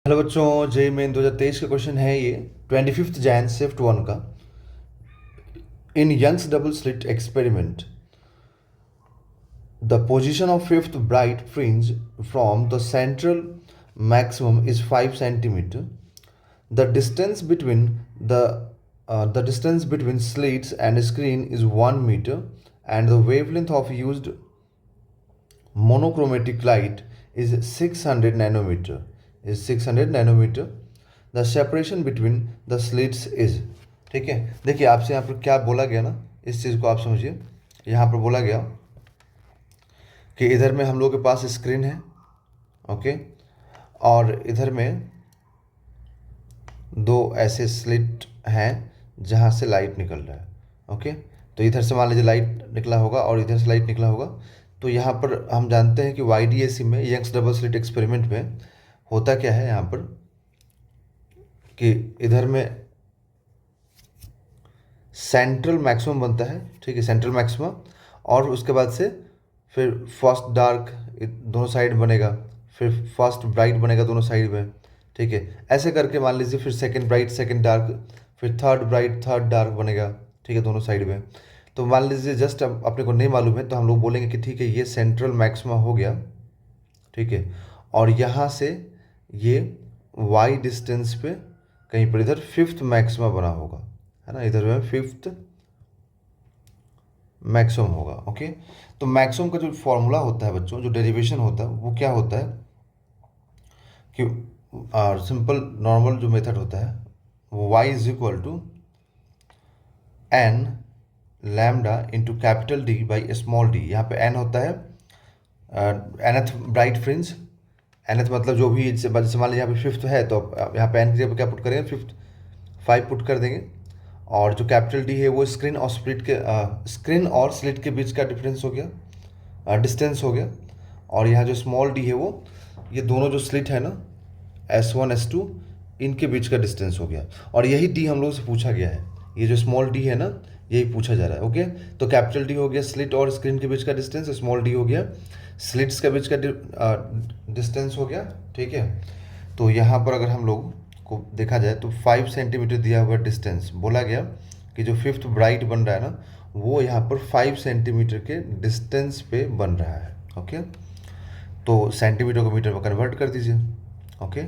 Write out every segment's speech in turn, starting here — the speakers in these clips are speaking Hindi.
हेलो बच्चों, जेई मेन 2023 का क्वेश्चन है ये 25 जैन शिफ्ट 1 का। In Young's double slit experiment the position of fifth bright fringe from the central maximum is 5 centimetre. The distance between the distance between slits and screen is 1 meter and the wavelength of used monochromatic light is 600 nanometer. The separation between the slits is. ठीक है, देखिए आपसे यहाँ पर क्या बोला गया ना, इस चीज़ को आप समझिए. यहाँ पर बोला गया कि इधर में हम लोग के पास स्क्रीन है, ओके, और इधर में दो ऐसे स्लिट हैं जहाँ से लाइट निकल रहा है. ओके, तो इधर से मान लीजिए लाइट निकला होगा और इधर से लाइट निकला होगा. तो यहाँ पर हम जानते हैं कि YDAC में, यंग्स डबल स्लिट एक्सपेरिमेंट में होता क्या है यहाँ पर कि इधर में सेंट्रल मैक्सिमम बनता है. ठीक है, सेंट्रल मैक्सिमम, और उसके बाद से फिर फर्स्ट डार्क दोनों साइड बनेगा, फिर फर्स्ट ब्राइट बनेगा दोनों साइड में. ठीक है, ऐसे करके मान लीजिए फिर सेकंड ब्राइट सेकंड डार्क, फिर थर्ड ब्राइट थर्ड डार्क बनेगा. ठीक है, दोनों साइड में. तो मान लीजिए जस्ट अपने को नहीं मालूम है तो हम लोग बोलेंगे कि ठीक है ये सेंट्रल मैक्सिमा हो गया. ठीक है, और यहाँ से ये y डिस्टेंस पे कहीं पर इधर फिफ्थ मैक्सिमा बना होगा, है ना, इधर में फिफ्थ मैक्सिमम होगा. ओके, तो मैक्सिमम का जो फॉर्मूला होता है बच्चों, जो डेरिवेशन होता है वो क्या होता है कि सिंपल नॉर्मल जो मेथड होता है वो y is equal to n lambda into capital D by small d. यहाँ पे n होता है nth ब्राइट फ्रिंज. nth मतलब जो भी, जैसे मान लीजिए यहाँ पे फिफ्थ है तो यहाँ पे n की जगह क्या पुट करेंगे, फिफ्थ 5 पुट कर देंगे. और जो कैपिटल D है वो स्क्रीन और स्लिट के बीच का डिफरेंस हो गया, डिस्टेंस हो गया. और यहाँ जो स्मॉल d है वो ये दोनों जो स्लिट है ना S1 S2 इनके बीच का डिस्टेंस हो गया. और यही d हम लोगों से पूछा गया है, ये जो स्मॉल d है ना यही पूछा जा रहा है. ओके, तो कैपिटल D हो गया स्लिट और स्क्रीन के बीच का डिस्टेंस, स्मॉल d हो गया स्लिट्स के बीच का डिस्टेंस हो गया. ठीक है, तो यहाँ पर अगर हम लोग को देखा जाए तो 5 सेंटीमीटर दिया हुआ डिस्टेंस बोला गया कि जो फिफ्थ ब्राइट बन रहा है ना वो यहाँ पर 5 सेंटीमीटर के डिस्टेंस पे बन रहा है. ओके, तो सेंटीमीटर को मीटर में कन्वर्ट कर दीजिए. ओके,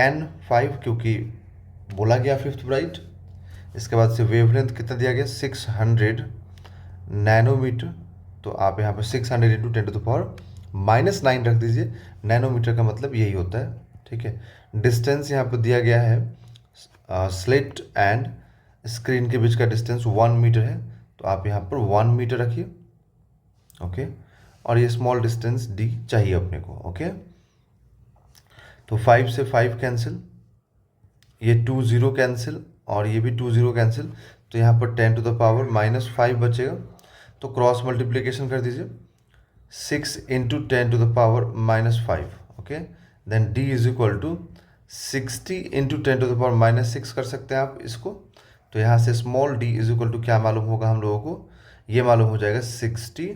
n5 क्योंकि बोला गया फिफ्थ ब्राइट. इसके बाद से वेवलेंथ कितना दिया गया 600 नैनोमीटर. तो आप यहाँ पर 600 इंटू 10⁻⁻9 रख दीजिए. नैनोमीटर का मतलब यही होता है. ठीक है, डिस्टेंस यहाँ पर दिया गया है स्लिट एंड स्क्रीन के बीच का डिस्टेंस 1 मीटर है, तो आप यहाँ पर 1 मीटर रखिए. ओके, और ये स्मॉल डिस्टेंस d चाहिए अपने को. ओके, तो 5 से 5 कैंसिल, ये 2 0 कैंसिल और ये भी 2 0 कैंसिल. तो यहाँ पर 10⁻⁻5 बचेगा. तो क्रॉस मल्टीप्लिकेशन कर दीजिए 6 into 10⁻⁻5. Okay, then d is equal to 60 into 10⁻⁻6 कर सकते हैं आप इसको. तो यहाँ से small d is equal to क्या मालूम होगा हम लोगों को, ये मालूम हो जाएगा 60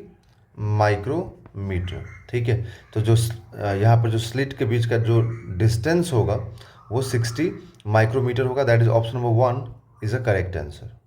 माइक्रोमीटर. ठीक है, तो जो यहाँ पर जो स्लिट के बीच का जो डिस्टेंस होगा वो 60 माइक्रोमीटर होगा. That is option number 1 is a correct answer.